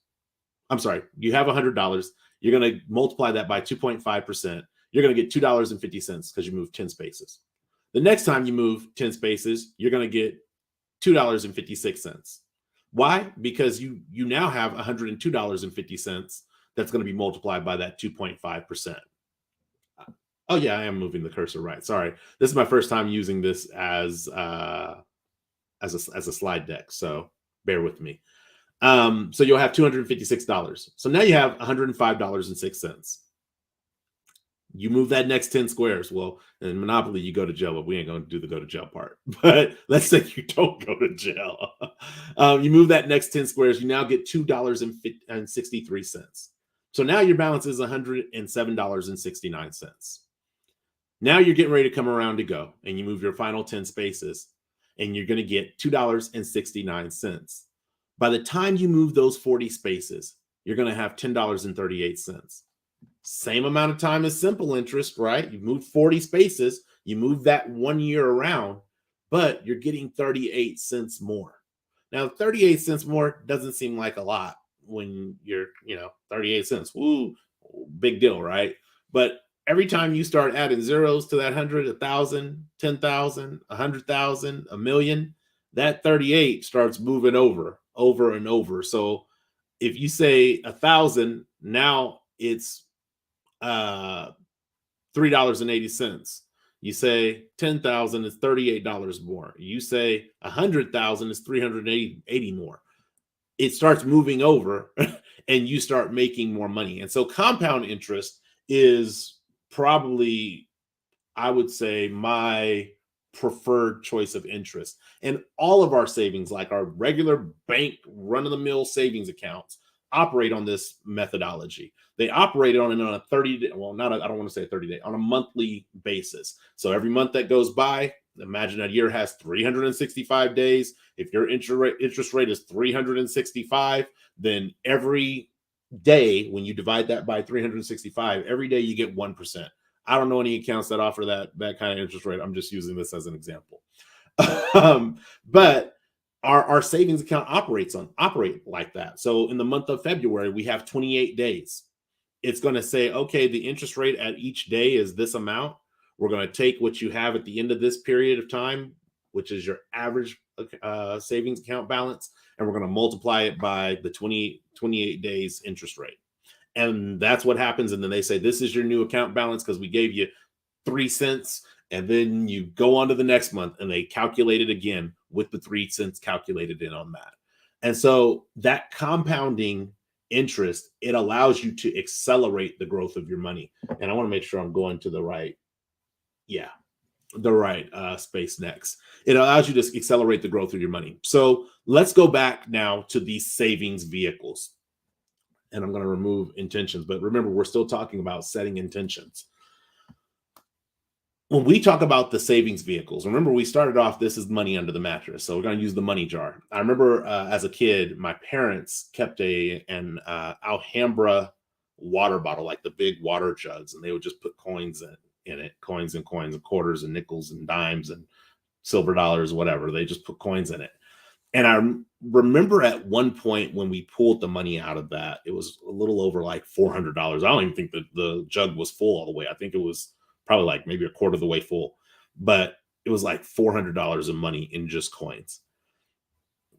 I'm sorry, you have $100. You're going to multiply that by 2.5%. You're going to get $2.50 because you moved 10 spaces. The next time you move 10 spaces, you're going to get $2.56. Why? Because you now have $102.50 that's going to be multiplied by that 2.5%. Oh yeah, I am moving the cursor right. Sorry, this is my first time using this as a slide deck, so bear with me. So you'll have $256. So now you have $105.06. You move that next 10 squares. Well, in Monopoly, you go to jail, but we ain't going to do the go to jail part. But let's say you don't go to jail. You move that next 10 squares, you now get $2.63. So now your balance is $107.69. Now you're getting ready to come around to go, and you move your final 10 spaces, and you're going to get $2.69. By the time you move those 40 spaces, you're going to have $10.38. Same amount of time as simple interest, right? You moved 40 spaces, you move that 1 year around, but you're getting 38 cents more. Now, 38 cents more doesn't seem like a lot when you're, 38 cents. Woo, big deal, right? But every time you start adding zeros to that 100, 1,000, 10,000, 100,000, a million, that 38 starts moving over and over. So if you say 1,000, now it's $3.80. You say 10,000 is $38 more. You say 100,000 is 380 more. It starts moving over and you start making more money. And so compound interest is probably, I would say, my preferred choice of interest. And all of our savings, like our regular bank run-of-the-mill savings accounts, operate on this methodology. They operate on it on a 30-day, well, I don't want to say 30-day, on a monthly basis. So every month that goes by, imagine a year has 365 days. If your interest rate is 365, then every day, when you divide that by 365, every day you get 1%. I don't know any accounts that offer that kind of interest rate. I'm just using this as an example. But Our savings account operate like that. So in the month of February, we have 28 days. It's going to say, okay, the interest rate at each day is this amount. We're going to take what you have at the end of this period of time, which is your average savings account balance, and we're going to multiply it by the 28 days interest rate. And that's what happens. And then they say, this is your new account balance because we gave you 3 cents. And then you go on to the next month and they calculate it again with the 3 cents calculated in on that. And so that compounding interest, it allows you to accelerate the growth of your money. And I want to make sure I'm going to the right, yeah, the right space next. It allows you to accelerate the growth of your money. So let's go back now to these savings vehicles. And I'm going to remove intentions, but remember, we're still talking about setting intentions. When we talk about the savings vehicles, remember we started off, this is money under the mattress. So we're going to use the money jar. I remember as a kid, my parents kept an Alhambra water bottle, like the big water jugs, and they would just put coins in it, coins and quarters and nickels and dimes and silver dollars, whatever. They just put coins in it. And I remember at one point when we pulled the money out of that, it was a little over like $400. I don't even think that the jug was full all the way. I think it was probably like maybe a quarter of the way full, but it was like $400 of money in just coins.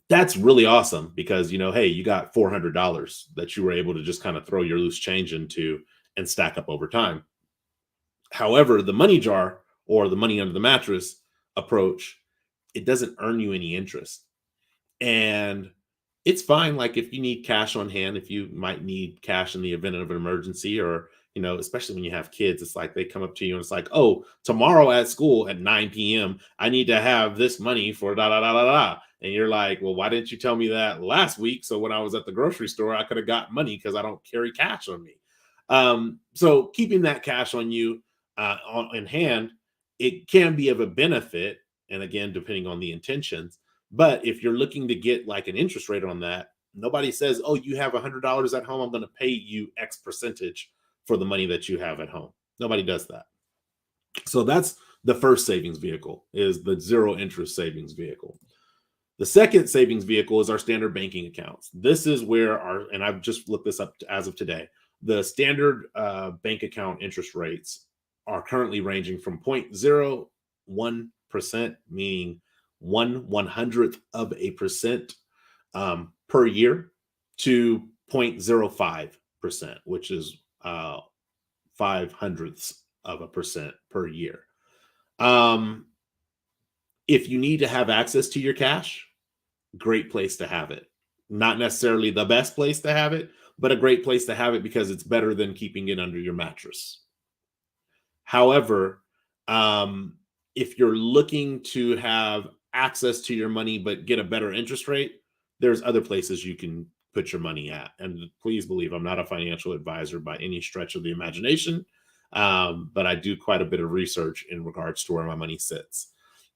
That's really awesome because, hey, you got $400 that you were able to just kind of throw your loose change into and stack up over time. However, the money jar or the money under the mattress approach, it doesn't earn you any interest. And it's fine. Like if you need cash on hand, if you might need cash in the event of an emergency, or, especially when you have kids, it's like they come up to you and it's like, oh, tomorrow at school at 9 p.m., I need to have this money for da da da da da. And you're like, well, why didn't you tell me that last week? So when I was at the grocery store, I could have got money because I don't carry cash on me. So keeping that cash on you in hand, it can be of a benefit. And again, depending on the intentions. But if you're looking to get like an interest rate on that, nobody says, oh, you have $100 at home, I'm going to pay you X percentage for the money that you have at home. Nobody does that. So that's the first savings vehicle, is the zero interest savings vehicle. The second savings vehicle is our standard banking accounts. This is where and I've just looked this up as of today, the standard bank account interest rates are currently ranging from 0.01%, meaning 1/100th of a percent per year, to 0.05%, which is 5/100ths of a percent per year. If you need to have access to your cash, great place to have it. Not necessarily the best place to have it, but a great place to have it because it's better than keeping it under your mattress. However, if you're looking to have access to your money but get a better interest rate, there's other places you can put your money at. And please believe I'm not a financial advisor by any stretch of the imagination, but I do quite a bit of research in regards to where my money sits.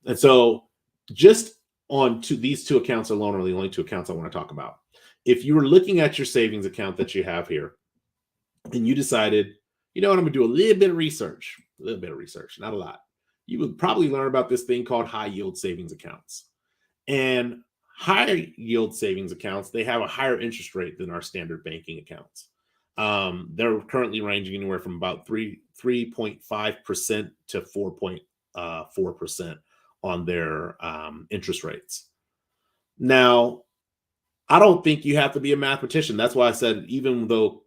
And so just on to these two accounts alone are the only two accounts I want to talk about. If you were looking at your savings account that you have here and you decided, you know what, I'm going to do a little bit of research, not a lot, you would probably learn about this thing called high yield savings accounts. And high yield savings accounts, they have a higher interest rate than our standard banking accounts. They're currently ranging anywhere from about 3.5% to 4.4% on their interest rates. Now, I don't think you have to be a mathematician. That's why I said, even though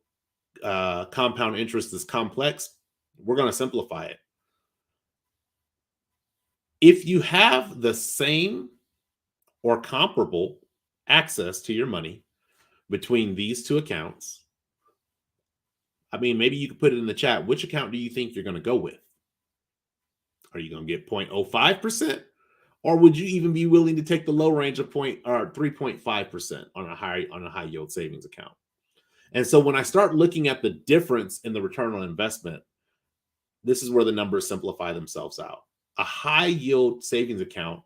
compound interest is complex, we're going to simplify it. If you have the same or comparable access to your money between these two accounts, I mean, maybe you could put it in the chat. Which account do you think you're going to go with? Are you going to get 0.05%? Or would you even be willing to take the low range of 3.5% on a high yield savings account? And so when I start looking at the difference in the return on investment, this is where the numbers simplify themselves out. A high yield savings account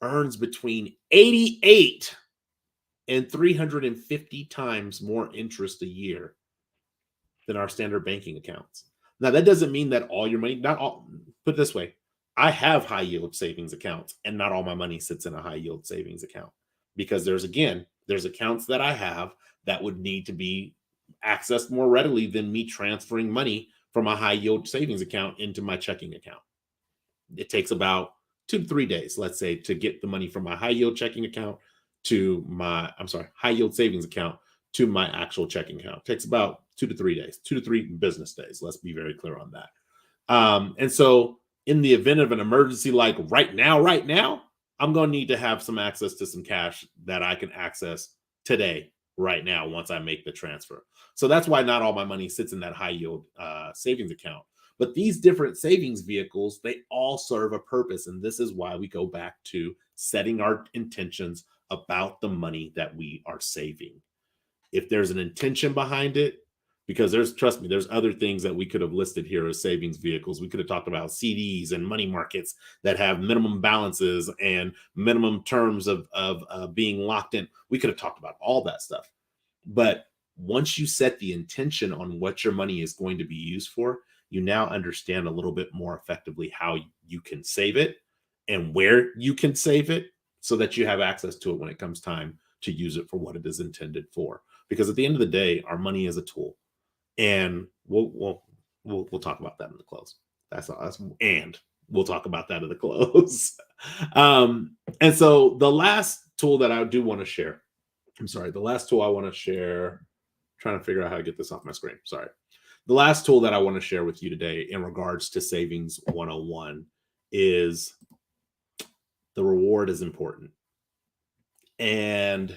earns between 88 and 350 times more interest a year than our standard banking accounts. Now, that doesn't mean that all your money, not all, put it this way, I have high yield savings accounts and not all my money sits in a high yield savings account because there's accounts that I have that would need to be accessed more readily than me transferring money from a high yield savings account into my checking account. It takes about 2 to 3 days, let's say, to get the money from my high yield checking account to my, I'm sorry, high yield savings account to my actual checking account. It takes about 2 to 3 days, 2 to 3 business days. Let's be very clear on that. And so, in the event of an emergency, like right now, I'm going to need to have some access to some cash that I can access today, right now, once I make the transfer. So that's why not all my money sits in that high yield savings account. But these different savings vehicles, they all serve a purpose. And this is why we go back to setting our intentions about the money that we are saving. If there's an intention behind it, because trust me, there's other things that we could have listed here as savings vehicles. We could have talked about CDs and money markets that have minimum balances and minimum terms of being locked in. We could have talked about all that stuff. But once you set the intention on what your money is going to be used for, you now understand a little bit more effectively how you can save it and where you can save it so that you have access to it when it comes time to use it for what it is intended for. Because at the end of the day, our money is a tool, and we'll talk about that in the close. That's all. And we'll talk about that in the close. And so the last tool that I do want to share. I'm sorry. The last tool I want to share. Trying to figure out how to get this off my screen. Sorry. The last tool that I want to share with you today in regards to Savings 101 is the reward is important. And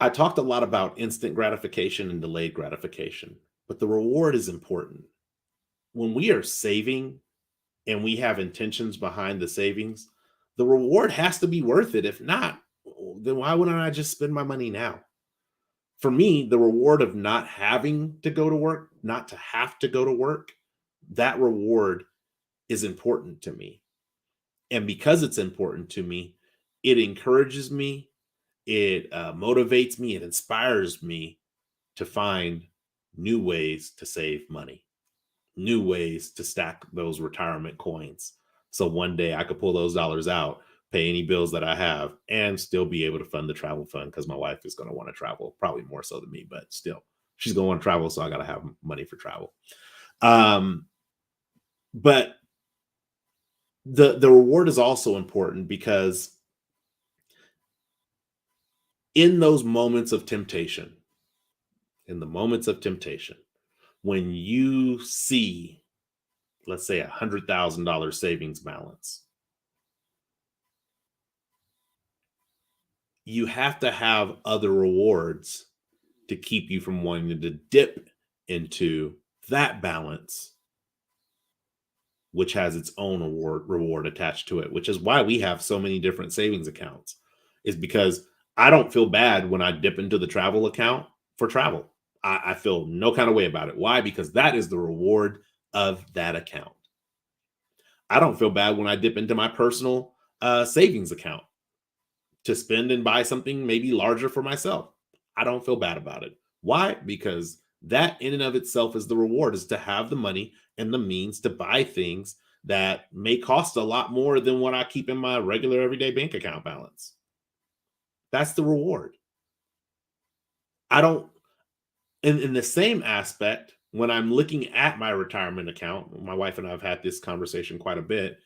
I talked a lot about instant gratification and delayed gratification, but the reward is important. When we are saving and we have intentions behind the savings, the reward has to be worth it. If not, then why wouldn't I just spend my money now? For me, the reward of not having to go to work, not to have to go to work, that reward is important to me. And because it's important to me, it encourages me, it motivates me, it inspires me to find new ways to save money, new ways to stack those retirement coins. So one day I could pull those dollars out, pay any bills that I have, and still be able to fund the travel fund because my wife is going to want to travel, probably more so than me, but still, she's going to want to travel. So I got to have money for travel. But the reward is also important because in those moments of temptation, when you see, let's say, $100,000 savings balance, you have to have other rewards to keep you from wanting to dip into that balance, which has its own reward attached to it, which is why we have so many different savings accounts, is because I don't feel bad when I dip into the travel account for travel. I feel no kind of way about it. Why? Because that is the reward of that account. I don't feel bad when I dip into my personal savings account to spend and buy something maybe larger for myself. I don't feel bad about it. Why? Because that in and of itself is the reward, is to have the money and the means to buy things that may cost a lot more than what I keep in my regular everyday bank account balance. That's the reward. I don't, in the same aspect, when I'm looking at my retirement account, my wife and I have had this conversation quite a bit.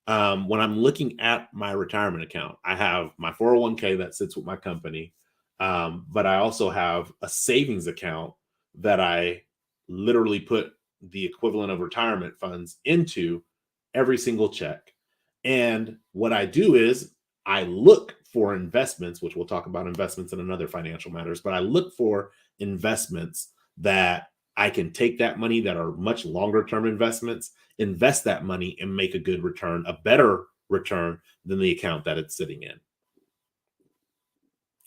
When I'm looking at my retirement account, I have my 401k that sits with my company, but I also have a savings account that I literally put the equivalent of retirement funds into every single check. And what I do is I look for investments, which we'll talk about investments in another financial matters, but I look for investments that I can take that money that are much longer term investments, invest that money and make a good return, a better return than the account that it's sitting in.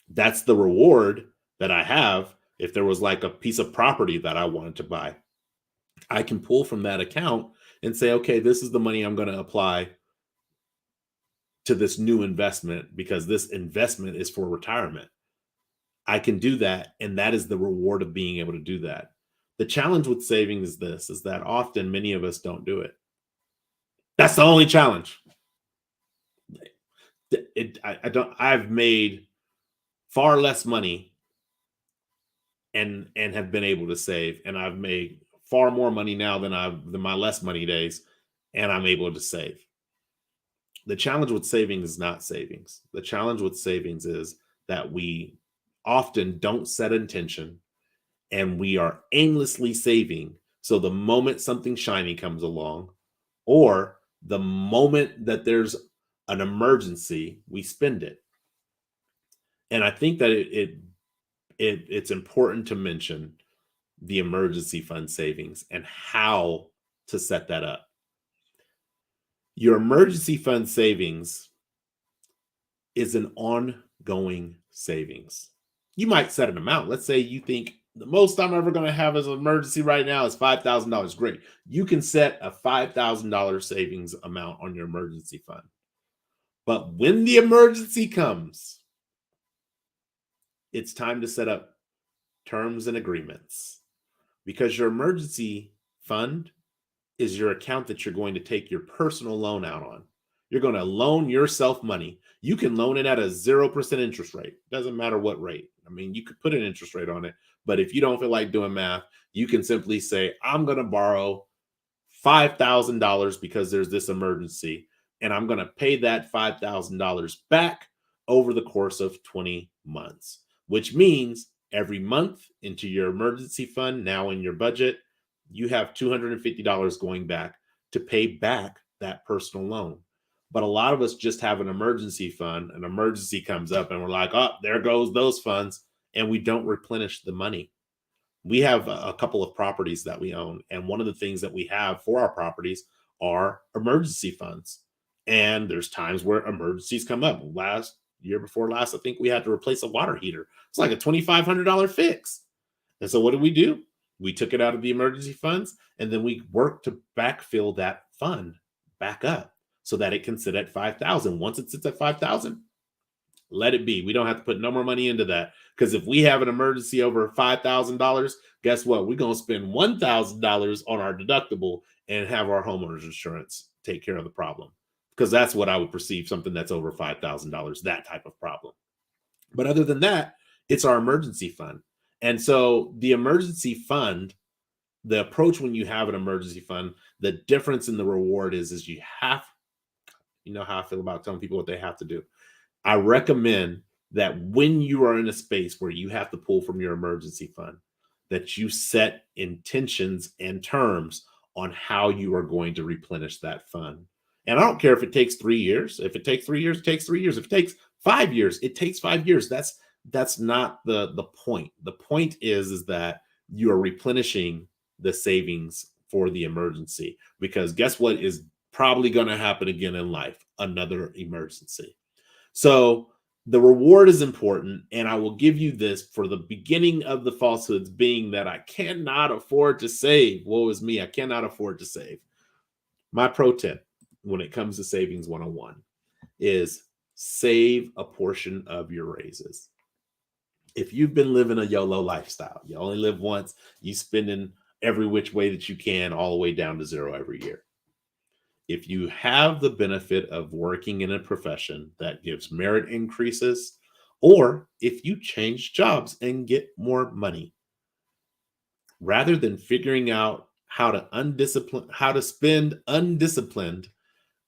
That's the reward that I have. If there was like a piece of property that I wanted to buy, I can pull from that account and say, okay, this is the money I'm going to apply to this new investment because this investment is for retirement. I can do that. And that is the reward of being able to do that. The challenge with saving is this, is that often many of us don't do it. That's the only challenge. I don't. I've made far less money and have been able to save, and I've made far more money now than my less money days, and I'm able to save. The challenge with saving is not savings. The challenge with savings is that we often don't set intention and we are aimlessly saving. So the moment something shiny comes along, or the moment that there's an emergency, we spend it. And I think that it's important to mention the emergency fund savings and how to set that up. Your emergency fund savings is an ongoing savings. You might set an amount. Let's say you think the most I'm ever going to have as an emergency right now is $5,000. Great. You can set a $5,000 savings amount on your emergency fund. But when the emergency comes, it's time to set up terms and agreements, because your emergency fund is your account that you're going to take your personal loan out on. You're going to loan yourself money. You can loan it at a 0% interest rate. Doesn't matter what rate. I mean, you could put an interest rate on it, but if you don't feel like doing math, you can simply say, I'm going to borrow $5,000 because there's this emergency, and I'm going to pay that $5,000 back over the course of 20 months, which means every month into your emergency fund, now in your budget, you have $250 going back to pay back that personal loan. But a lot of us just have an emergency fund. An emergency comes up and we're like, oh, there goes those funds. And we don't replenish the money. We have a couple of properties that we own. And one of the things that we have for our properties are emergency funds. And there's times where emergencies come up. Last year before last, I think we had to replace a water heater. It's like a $2,500 fix. And so what did we do? We took it out of the emergency funds, and then we worked to backfill that fund back up so that it can sit at 5,000. Once it sits at 5,000, let it be. We don't have to put no more money into that, because if we have an emergency over $5,000, guess what? We're going to spend $1,000 on our deductible and have our homeowner's insurance take care of the problem, because that's what I would perceive something that's over $5,000, that type of problem. But other than that, it's our emergency fund. And so the emergency fund, the approach when you have an emergency fund, the difference in the reward is you have, you know how I feel about telling people what they have to do. I recommend that when you are in a space where you have to pull from your emergency fund, that you set intentions and terms on how you are going to replenish that fund. And I don't care if it takes 3 years. If it takes 3 years, it takes 3 years. If it takes 5 years, it takes 5 years. That's not the point. The point is that you are replenishing the savings for the emergency, because guess what is probably going to happen again in life? Another emergency. So the reward is important, and I will give you this for the beginning of the falsehoods, being that I cannot afford to save. Woe is me, I cannot afford to save. My pro tip when it comes to savings 101 is save a portion of your raises. If you've been living a YOLO lifestyle, you only live once, you spending every which way that you can, all the way down to zero every year. If you have the benefit of working in a profession that gives merit increases, or if you change jobs and get more money, rather than figuring out how to spend undisciplined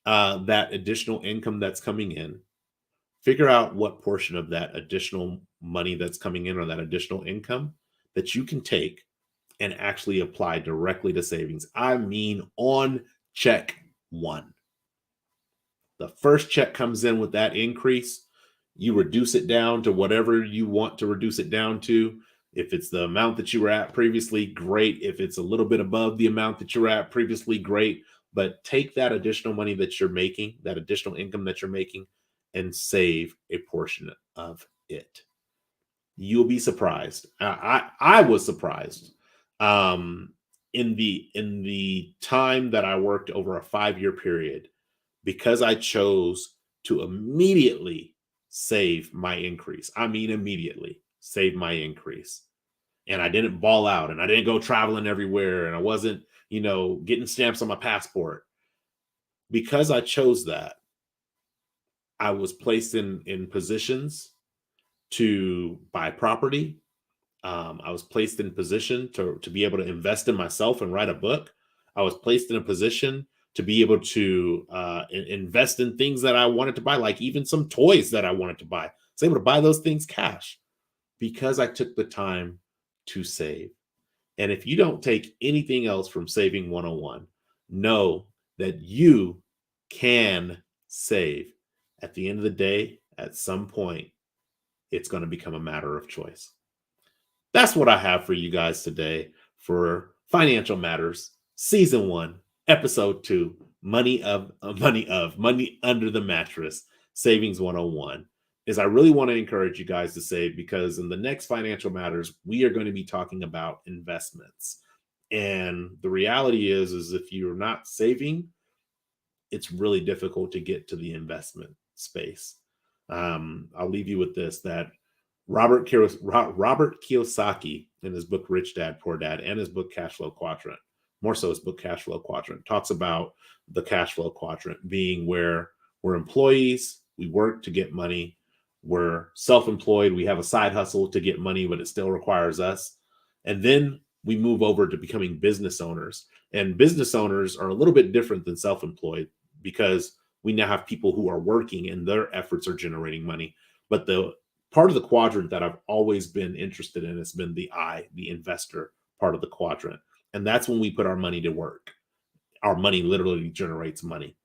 that additional income that's coming in, figure out what portion of that additional money that's coming in, or that additional income, that you can take and actually apply directly to savings. I mean, on check one. The first check comes in with that increase, you reduce it down to whatever you want to reduce it down to. If it's the amount that you were at previously, great. If it's a little bit above the amount that you were at previously, great. But take that additional money that you're making, that additional income that you're making, and save a portion of it. You'll be surprised. I was surprised. In the time that I worked over a 5-year period, because I chose to immediately save my increase. I mean, immediately save my increase. And I didn't ball out, and I didn't go traveling everywhere, and I wasn't, getting stamps on my passport. Because I chose that, I was placed in positions to buy property. I was placed in position to be able to invest in myself and write a book. I was placed in a position to be able to invest in things that I wanted to buy, like even some toys that I wanted to buy. I was able to buy those things cash because I took the time to save. And if you don't take anything else from Saving 101, know that you can save. At the end of the day, at some point, it's going to become a matter of choice. That's what I have for you guys today for Financial Matters, Season 1, Episode 2, Money Under the Mattress, Savings 101. Is I really want to encourage you guys to save, because in the next Financial Matters, we are going to be talking about investments. And the reality is if you're not saving, it's really difficult to get to the investment space. I'll leave you with this, that Robert Kiyosaki, in his book Rich Dad Poor Dad and his book Cash Flow Quadrant, more so his book Cash Flow Quadrant, talks about the cash flow quadrant being where we're employees, we work to get money, we're self-employed, we have a side hustle to get money, but it still requires us. And then we move over to becoming business owners. And business owners are a little bit different than self-employed, because we now have people who are working and their efforts are generating money. But the part of the quadrant that I've always been interested in has been the investor part of the quadrant. And that's when we put our money to work. Our money literally generates money.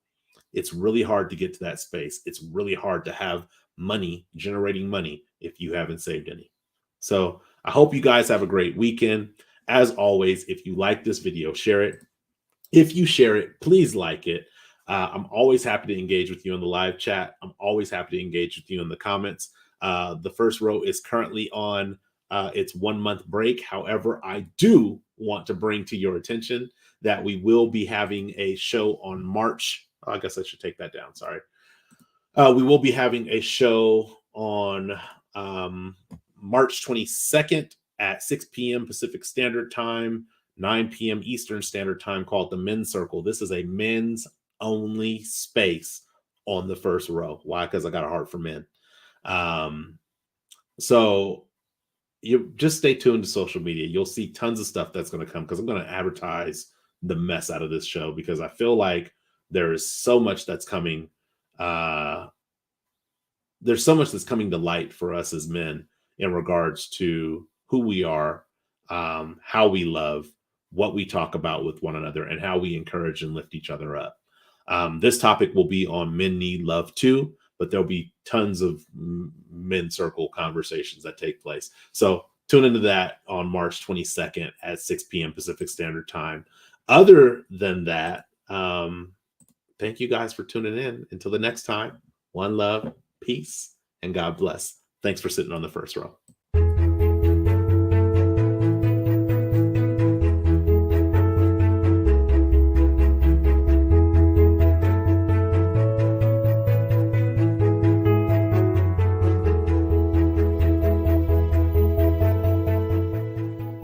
It's really hard to get to that space. It's really hard to have money generating money if you haven't saved any. So I hope you guys have a great weekend. As always, if you like this video, share it. If you share it, please like it. I'm always happy to engage with you in the live chat. I'm always happy to engage with you in the comments. The first row is currently on its 1 month break. However, I do want to bring to your attention that we will be having a show on March. I guess I should take that down. Sorry. We will be having a show on March 22nd at 6 p.m. Pacific Standard Time, 9 p.m. Eastern Standard Time, called the Men's Circle. This is a men's only space on the first row. Why? Because I got a heart for men. So you just stay tuned to social media. You'll see tons of stuff that's going to come, because I'm going to advertise the mess out of this show, because I feel like there is so much that's coming. There's so much that's coming to light for us as men in regards to who we are, how we love, what we talk about with one another, and how we encourage and lift each other up. This topic will be on Men Need Love Too, but there'll be tons of men's circle conversations that take place. So tune into that on March 22nd at 6 p.m. Pacific Standard Time. Other than that, thank you guys for tuning in. Until the next time, one love, peace, and God bless. Thanks for sitting on the first row.